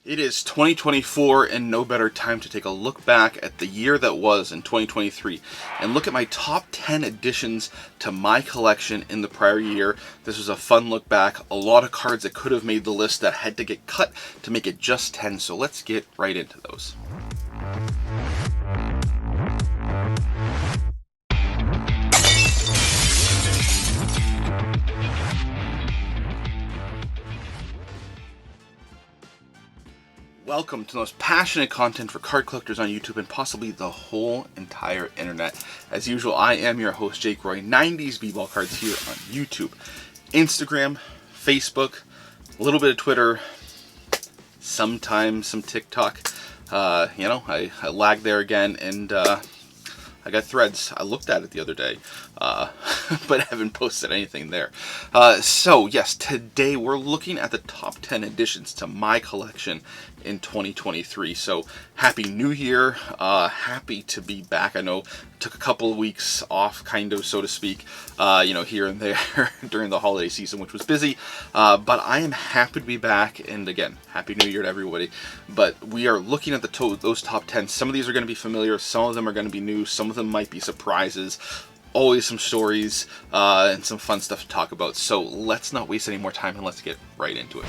It is 2024 and no better time to take a look back at the year that was in 2023 and look at my top 10 additions to my collection in the prior year. This was a fun look back. A lot of cards that could have made the list that had to get cut to make it just 10, so let's get right into those. Welcome to the most passionate content for card collectors on YouTube and possibly the whole entire internet. As usual, I am your host, Jake Roy, 90s b-ball cards here on YouTube, Instagram, Facebook, a little bit of Twitter, sometimes some TikTok. I lagged there again, and I got Threads. I looked at it the other day, but haven't posted anything there. So yes, today we're looking at the top 10 additions to my collection in 2023. So happy new year. Happy to be back. I know it took a couple of weeks off, kind of, so to speak, here and there during the holiday season, which was busy. But I am happy to be back, and again, happy new year to everybody. But we are looking at those top 10. Some of these are going to be familiar, some of them are going to be new, some of them might be surprises. Always some stories and some fun stuff to talk about. So let's not waste any more time and let's get right into it.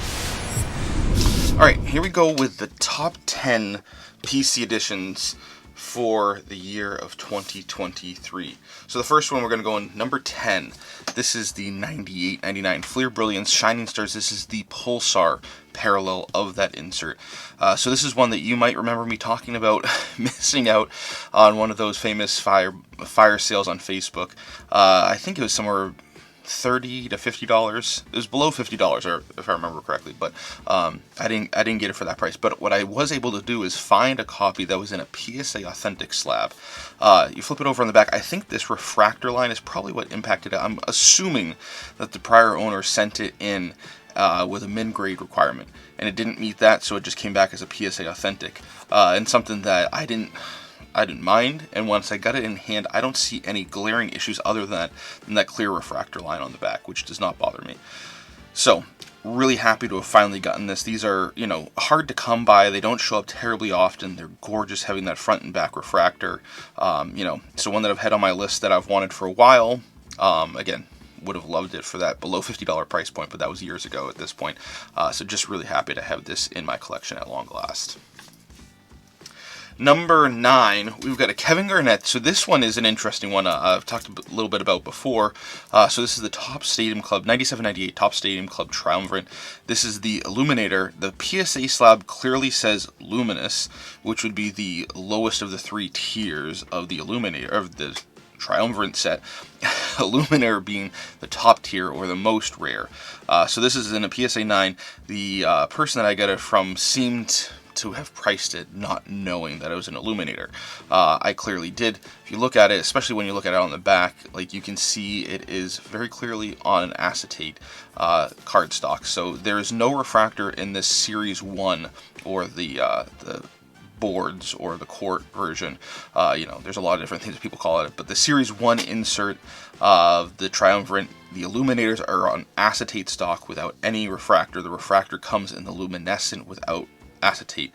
Alright, here we go with the top 10 PC editions for the year of 2023. So the first one, we're going to go in number 10. This is the 98-99 Fleer Brilliance Shining Stars. This is the Pulsar parallel of that insert. So this is one that you might remember me talking about missing out on one of those famous fire sales on Facebook. I think it was somewhere $30 to $50. It was below $50, or if I remember correctly, but I didn't get it for that price. But what I was able to do is find a copy that was in a PSA authentic slab. You flip it over on the back. I think this refractor line is probably what impacted it. I'm assuming that the prior owner sent it in with a min grade requirement, and it didn't meet that, so it just came back as a PSA authentic, and something that I didn't mind, and once I got it in hand, I don't see any glaring issues other than that clear refractor line on the back, which does not bother me. So, really happy to have finally gotten this. These are, hard to come by. They don't show up terribly often. They're gorgeous having that front and back refractor. So one that I've had on my list that I've wanted for a while. Again, would have loved it for that below $50 price point, but that was years ago at this point. So just really happy to have this in my collection at long last. Number 9, we've got a Kevin Garnett. So this one is an interesting one I've talked a little bit about before. So this is the Top Stadium Club, 97-98 Top Stadium Club Triumvirate. This is the Illuminator. The PSA slab clearly says Luminous, which would be the lowest of the 3 tiers of the Illuminator, of the Triumvirate set. Illuminator being the top tier or the most rare. So this is in a PSA 9. The person that I got it from seemed to have priced it not knowing that it was an Illuminator. I clearly did. If you look at it, especially when you look at it on the back, like you can see it is very clearly on an acetate cardstock. So there is no refractor in this Series 1 or the boards or the court version. There's a lot of different things that people call it, but the Series 1 insert of the Triumvirate, the Illuminators are on acetate stock without any refractor. The refractor comes in the luminescent without acetate.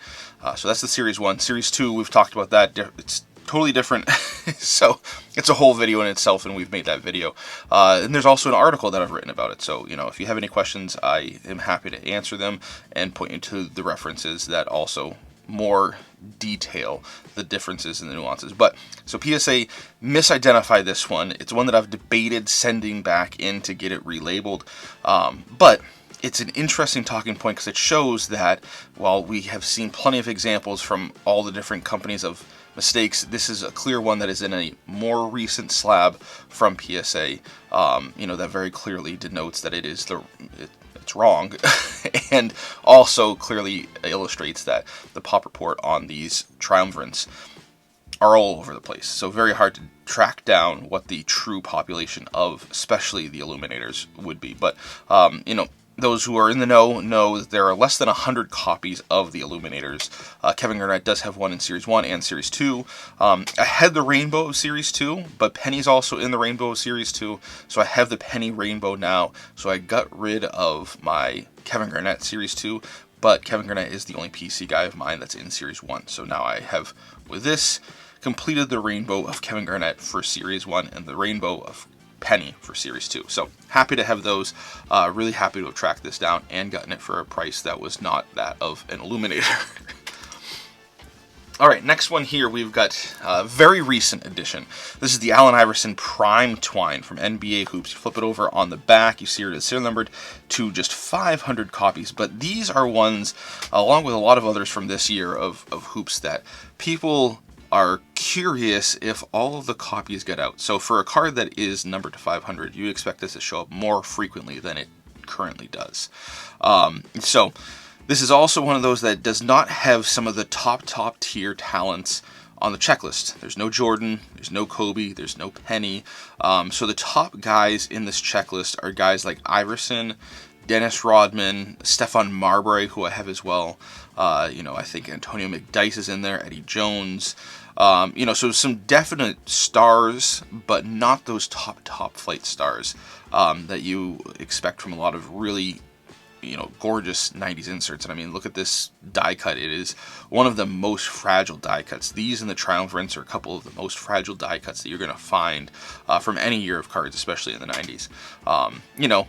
So that's the Series 1. Series 2, we've talked about that. It's totally different. So it's a whole video in itself, and we've made that video. And there's also an article that I've written about it. So, if you have any questions, I am happy to answer them and point you to the references that also more detail the differences and the nuances. But so PSA misidentified this one. It's one that I've debated sending back in to get it relabeled. But it's an interesting talking point because it shows that while we have seen plenty of examples from all the different companies of mistakes, this is a clear one that is in a more recent slab from PSA. That very clearly denotes that it's wrong, and also clearly illustrates that the pop report on these Triumvirates are all over the place. So very hard to track down what the true population of, especially the Illuminators, would be. But those who are in the know that there are less than 100 copies of the Illuminators. Kevin Garnett does have one in Series 1 and Series 2. I had the Rainbow of Series 2, but Penny's also in the Rainbow of Series 2, so I have the Penny Rainbow now. So I got rid of my Kevin Garnett Series 2, but Kevin Garnett is the only PC guy of mine that's in Series 1. So now I have, with this, completed the rainbow of Kevin Garnett for Series 1 and the rainbow of Penny for Series 2. So happy to have those. Really happy to have tracked this down and gotten it for a price that was not that of an Illuminator. All right, next one here, we've got a very recent edition. This is the Allen Iverson Prime Twine from NBA Hoops. You flip it over on the back, you see it is serial numbered to just 500 copies. But these are ones, along with a lot of others from this year of Hoops, that people are curious if all of the copies get out. So for a card that is numbered to 500, you expect this to show up more frequently than it currently does. So this is also one of those that does not have some of the top tier talents on the checklist. There's no Jordan, there's no Kobe, there's no Penny. So the top guys in this checklist are guys like Iverson, Dennis Rodman, Stephon Marbury, who I have as well. I think Antonio McDyess is in there, Eddie Jones. So some definite stars, but not those top flight stars that you expect from a lot of really gorgeous 90s inserts. And I mean, look at this die cut. It is one of the most fragile die cuts. These and the Triumvirants are a couple of the most fragile die cuts that you're going to find from any year of cards, especially in the 90s.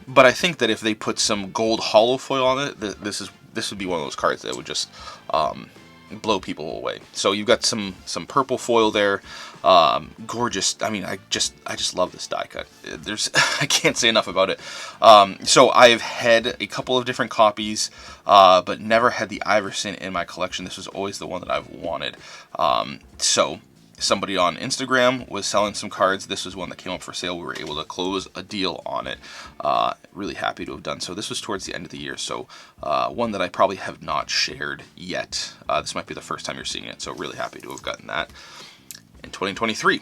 But I think that if they put some gold hollow foil on it, this would be one of those cards that would just blow people away. So you've got some purple foil there. Gorgeous. I mean, I just love this die cut. I can't say enough about it. So I've had a couple of different copies, but never had the Iverson in my collection. This was always the one that I've wanted. So somebody on Instagram was selling some cards. This was one that came up for sale. We were able to close a deal on it. Really happy to have done so. This was towards the end of the year, so one that I probably have not shared yet. This might be the first time you're seeing it, so really happy to have gotten that in 2023.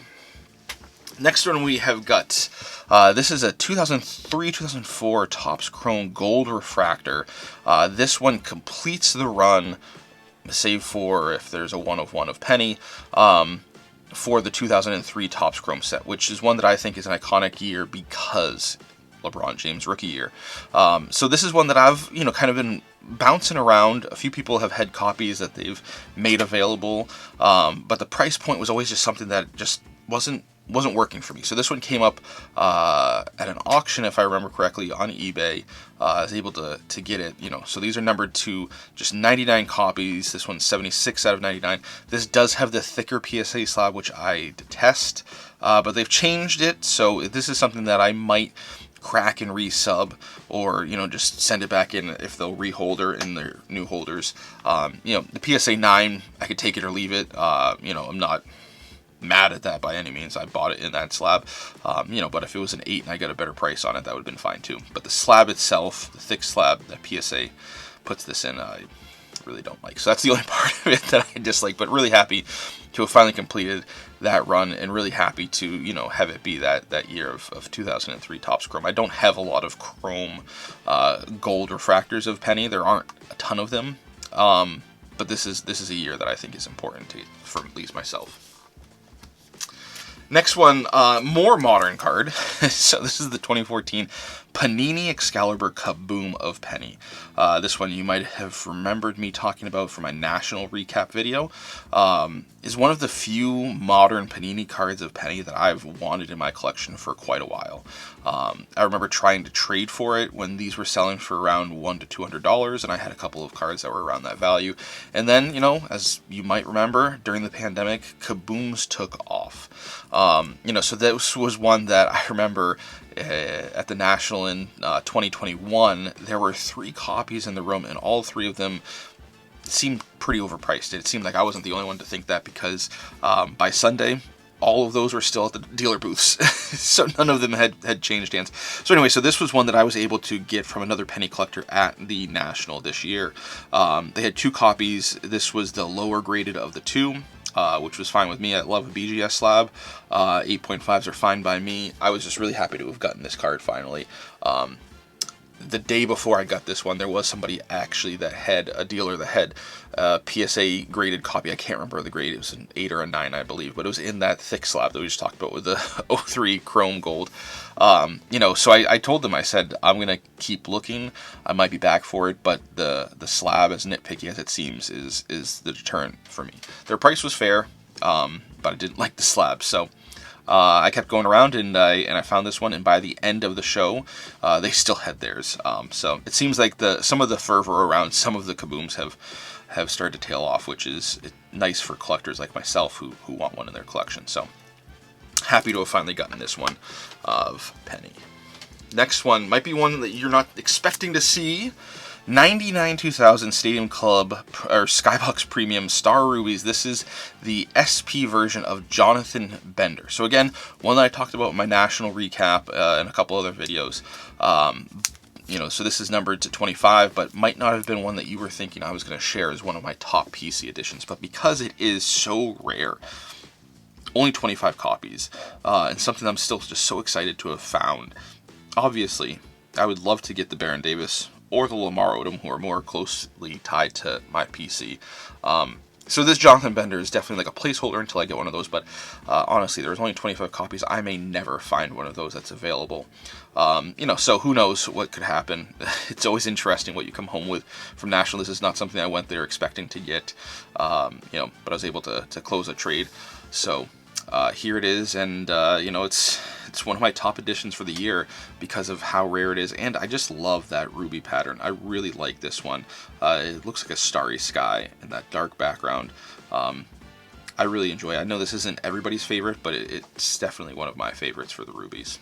Next one we have got, this is a 2003-2004 Topps Chrome Gold Refractor. This one completes the run, save for if there's a 1/1 of Penny, for the 2003 Topps Chrome set, which is one that I think is an iconic year because LeBron James rookie year. So this is one that I've kind of been bouncing around. A few people have had copies that they've made available, but the price point was always just something that just wasn't working for me. So this one came up at an auction, if I remember correctly, on eBay. I was able to get it, So these are numbered to just 99 copies. This one's 76 out of 99. This does have the thicker PSA slab, which I detest, but they've changed it. So this is something that I might crack and resub, or just send it back in if they'll reholder in their new holders. The PSA 9, I could take it or leave it. I'm not mad at that by any means. I bought it in that slab, but if it was an 8 and I got a better price on it, that would have been fine too. But the slab itself, the thick slab that PSA puts this in, I really don't like. So that's the only part of it that I dislike, but really happy to have finally completed that run, and really happy to have it be that year of 2003 Topps Chrome. I don't have a lot of Chrome gold refractors of Penny. There aren't a ton of them, but this is a year that I think is important for at least myself. Next one, more modern card. So this is the 2014 Panini Excalibur Kaboom of Penny. This one you might have remembered me talking about for my national recap video. Is one of the few modern Panini cards of Penny that I've wanted in my collection for quite a while. I remember trying to trade for it when these were selling for around $100 to $200, and I had a couple of cards that were around that value. And then, as you might remember, during the pandemic, Kabooms took off. So this was one that I remember at the National in 2021, there were 3 copies in the room, and all 3 of them seemed pretty overpriced. It seemed like I wasn't the only one to think that, because by Sunday, all of those were still at the dealer booths. So none of them had changed hands. So anyway, so this was one that I was able to get from another Penny collector at the National this year. They had 2 copies. This was the lower graded of the 2. Which was fine with me. I love a BGS slab. 8.5s are fine by me. I was just really happy to have gotten this card finally. the day before I got this one, there was somebody actually that had a dealer that had a PSA graded copy. I can't remember the grade. It was an 8 or a 9, I believe, but it was in that thick slab that we just talked about with the 03 chrome gold. You know, so I told them, I said, I'm going to keep looking. I might be back for it, but the slab, as nitpicky as it seems, is the deterrent for me. Their price was fair, but I didn't like the slab, so I kept going around, and I found this one, and by the end of the show, they still had theirs. So it seems like some of the fervor around some of the kabooms have started to tail off, which is nice for collectors like myself who want one in their collection. So happy to have finally gotten this one of Penny. Next one might be one that you're not expecting to see. 99-2000 Stadium Club or Skybox Premium Star Rubies. This is the SP version of Jonathan Bender. So again, one that I talked about in my national recap and a couple other videos. You know, so this is numbered to 25, but might not have been one that you were thinking I was going to share as one of my top PC editions. But because it is so rare, only 25 copies, and something I'm still just so excited to have found. Obviously, I would love to get the Baron Davis or the Lamar Odom, who are more closely tied to my PC. So this Jonathan Bender is definitely like a placeholder until I get one of those, but honestly, there's only 25 copies. I may never find one of those that's available. You know, so who knows what could happen. It's always interesting what you come home with from National. This is not something I went there expecting to get, you know, but I was able to close a trade. So here it is, and you know, it's one of my top editions for the year because of how rare it is, and I just love that ruby pattern. I really like this one. It looks like a starry sky in that dark background. I really enjoy it. I know this isn't everybody's favorite, but it's definitely one of my favorites for the rubies.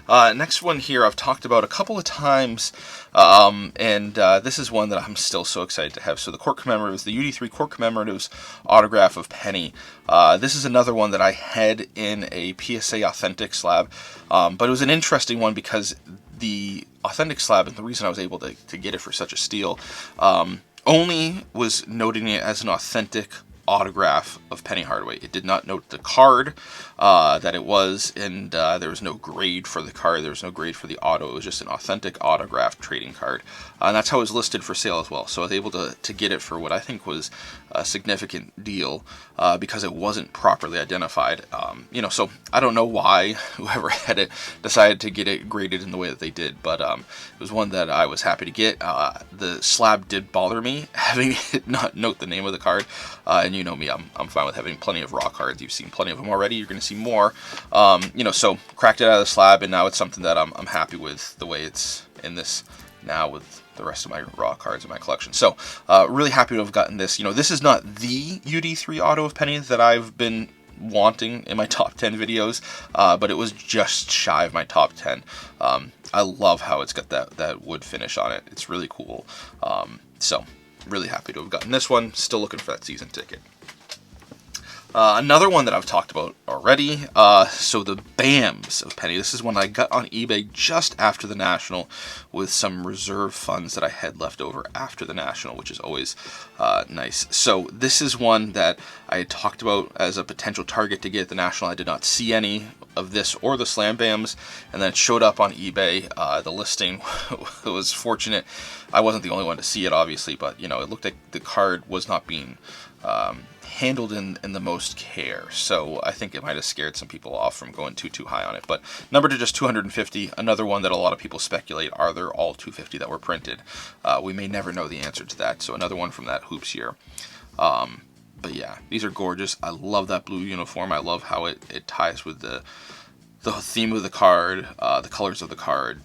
Next one here I've talked about a couple of times, and this is one that I'm still so excited to have. So the Court Commemoratives, the UD3 Court Commemoratives autograph of Penny. This is another one that I had in a PSA Authentic slab, but it was an interesting one because the Authentic slab, and the reason I was able to get it for such a steal, only was noting it as an authentic autograph of Penny Hardway. It did not note the card that it was, and there was no grade for the card. There was no grade for the auto. It was just an authentic autographed trading card, and that's how it was listed for sale as well. So I was able to get it for what I think was a significant deal because it wasn't properly identified. You know, so I don't know why whoever had it decided to get it graded in the way that they did, but it was one that I was happy to get. The slab did bother me having it not note the name of the card, and you know me, I'm fine with having plenty of raw cards. You've seen plenty of them already. You're going to see more. You know, so cracked it out of the slab, and now it's something that I'm happy with the way it's in this now with the rest of my raw cards in my collection. So really happy to have gotten this. You know, this is not the UD3 auto of Penny that I've been wanting in my top 10 videos, but it was just shy of my top 10. I love how it's got that wood finish on it. It's really cool. So really happy to have gotten this one. Still looking for that season ticket. Another one that I've talked about already, so the BAMs of Penny. This is one I got on eBay just after the National with some reserve funds that I had left over after the National, which is always nice. So this is one that I had talked about as a potential target to get at the National. I did not see any of this or the Slam BAMs, and then it showed up on eBay. The listing was fortunate. I wasn't the only one to see it, obviously, but you know, it looked like the card was not being handled in the most care, so I think it might have scared some people off from going too high on it. But numbered to just 250, another one that a lot of people speculate, are there all 250 that were printed? We may never know the answer to that, so another one from that hoops year. But yeah, these are gorgeous. I love that blue uniform. I love how it ties with the theme of the card, the colors of the card,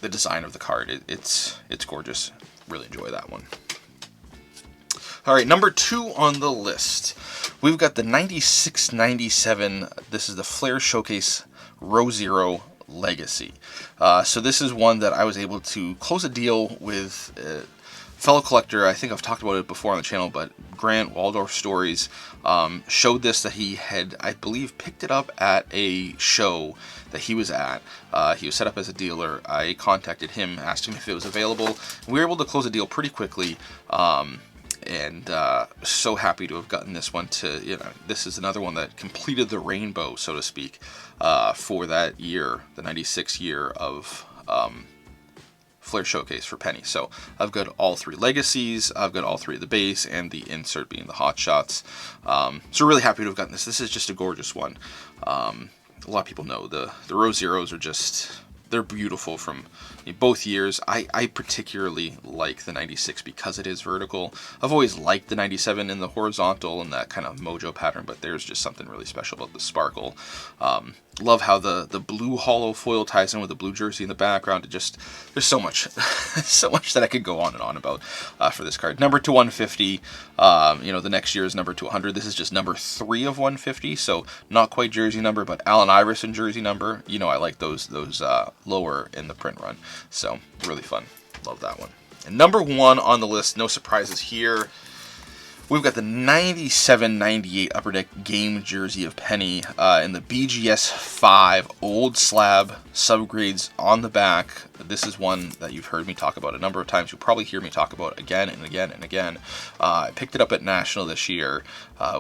the design of the card. It's gorgeous. Really enjoy that one. All right, number 2 on the list, we've got the 96-97. This is the Flair Showcase Row Zero Legacy. So this is one that I was able to close a deal with a fellow collector. I think I've talked about it before on the channel, but Grant Waldorf Stories showed this, that he had, I believe, picked it up at a show that he was at. He was set up as a dealer. I contacted him, asked him if it was available. We were able to close a deal pretty quickly. and so happy to have gotten this one to, you know, this is another one that completed the rainbow, so to speak, for that year, the 96 year of Flair Showcase for Penny. So I've got all 3 legacies, I've got all 3 of the base, and the insert being the Hot Shots. So really happy to have gotten this. This is just a gorgeous one. A lot of people know the Row Zeros are just, they're beautiful from both years. I particularly like the 96 because it is vertical. I've always liked the 97 in the horizontal and that kind of mojo pattern, but there's just something really special about the sparkle. Love how the blue hollow foil ties in with the blue jersey in the background. It just, there's so much, so much that I could go on and on about for this card. Number to 150. You know, the next year is number to 100. This is just number 3 of 150, so not quite jersey number, but Allen Iverson jersey number. You know, I like those lower in the print run. So really fun. Love that one. And number 1 on the list, no surprises here. We've got the 97-98 Upper Deck game jersey of Penny in the BGS 5 old slab subgrades on the back. This is one that you've heard me talk about a number of times. You'll probably hear me talk about again and again and again. I picked it up at National this year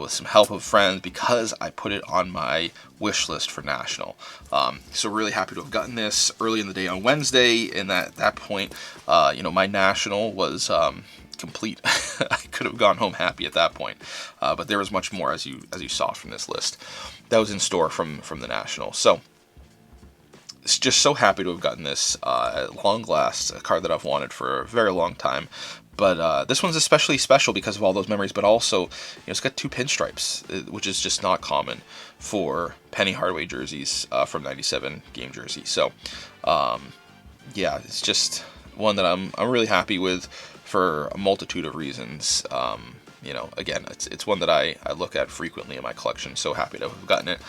with some help of friends because I put it on my wish list for National. So really happy to have gotten this early in the day on Wednesday, and at that point, you know, my National was complete. I could have gone home happy at that point, but there was much more, as you saw from this list, that was in store from the National. So it's just so happy to have gotten this at long last, a card that I've wanted for a very long time. But this one's especially special because of all those memories, but also, you know, it's got 2 pinstripes, which is just not common for Penny Hardway jerseys from 97 game jersey. So yeah, it's just one that I'm really happy with for a multitude of reasons. You know, again, it's one that I look at frequently in my collection. So happy to have gotten it,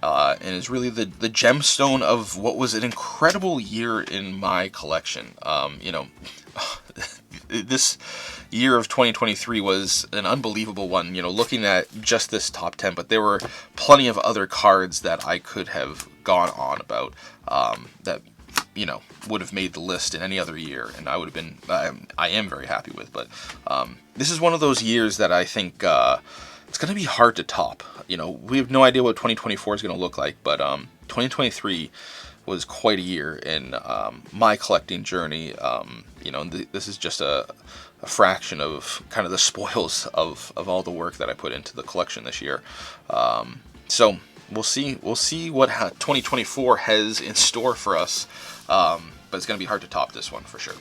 and it's really the gemstone of what was an incredible year in my collection. You know, this year of 2023 was an unbelievable one. You know, looking at just this top 10, but there were plenty of other cards that I could have gone on about that, you know, would have made the list in any other year, and I would have been, I am very happy with. But this is one of those years that I think it's going to be hard to top. You know, we have no idea what 2024 is going to look like, but 2023 was quite a year in my collecting journey. You know, this is just a fraction of kind of the spoils of all the work that I put into the collection this year. So we'll see what 2024 has in store for us, but it's going to be hard to top this one for sure.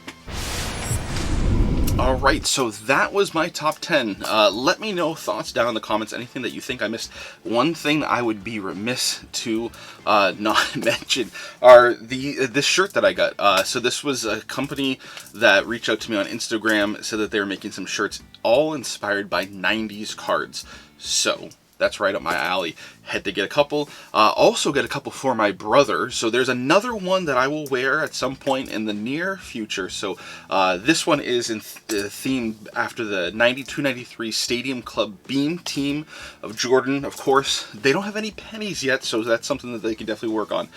All right, so that was my top 10. Let me know thoughts down in the comments, anything that you think I missed. One thing I would be remiss to not mention are this shirt that I got. So this was a company that reached out to me on Instagram, said that they were making some shirts all inspired by 90s cards. So that's right up my alley. Had to get a couple. Also get a couple for my brother. So there's another one that I will wear at some point in the near future. So this one is in theme after the 92-93 Stadium Club Beam team of Jordan. Of course, they don't have any pennies yet, so that's something that they can definitely work on.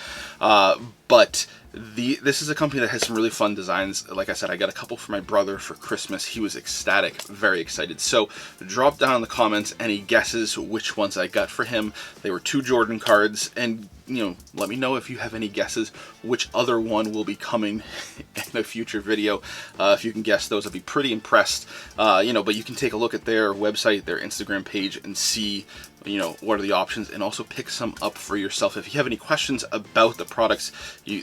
But this is a company that has some really fun designs. Like I said, I got a couple for my brother for Christmas. He was ecstatic, very excited. So drop down in the comments any guesses which ones I got for him. They were 2 Jordan cards, and you know, let me know if you have any guesses which other one will be coming in a future video. If you can guess those, I'd be pretty impressed. You know, but you can take a look at their website, their Instagram page, and see, you know, what are the options, and also pick some up for yourself. If you have any questions about the products,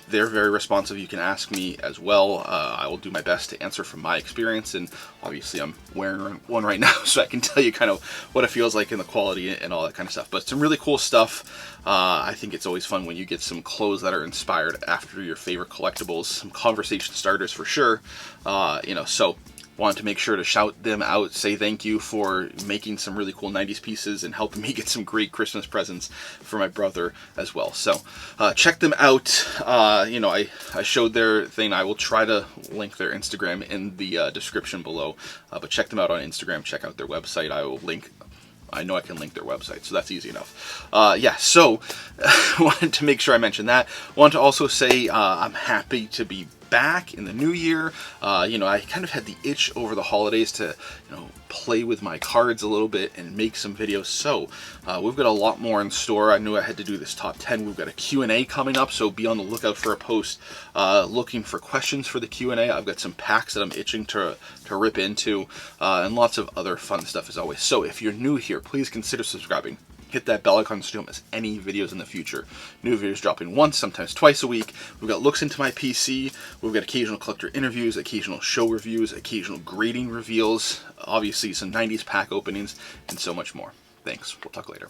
they're very responsive. You can ask me as well. I will do my best to answer from my experience, and obviously I'm wearing one right now, so I can tell you kind of what it feels like in the quality and all that kind of stuff. But some really cool stuff. I think it's always fun when you get some clothes that are inspired after your favorite collectibles, some conversation starters for sure. You know, so wanted to make sure to shout them out, say thank you for making some really cool 90s pieces and helping me get some great Christmas presents for my brother as well. So check them out. You know, I showed their thing. I will try to link their Instagram in the description below, but check them out on Instagram. Check out their website. I will link. I know I can link their website, so that's easy enough. Yeah, so wanted to make sure I mentioned that. Want to also say I'm happy to be back in the new year. You know, I kind of had the itch over the holidays to, you know, play with my cards a little bit and make some videos. So we've got a lot more in store. I knew I had to do this top 10. We've got a Q&A coming up, so be on the lookout for a post looking for questions for the Q&A. I've got some packs that I'm itching to rip into, and lots of other fun stuff as always. So if you're new here, please consider subscribing. Hit that bell icon so you don't miss any videos in the future. New videos dropping once, sometimes twice a week. We've got looks into my PC. We've got occasional collector interviews, occasional show reviews, occasional grading reveals, obviously some 90s pack openings, and so much more. Thanks. We'll talk later.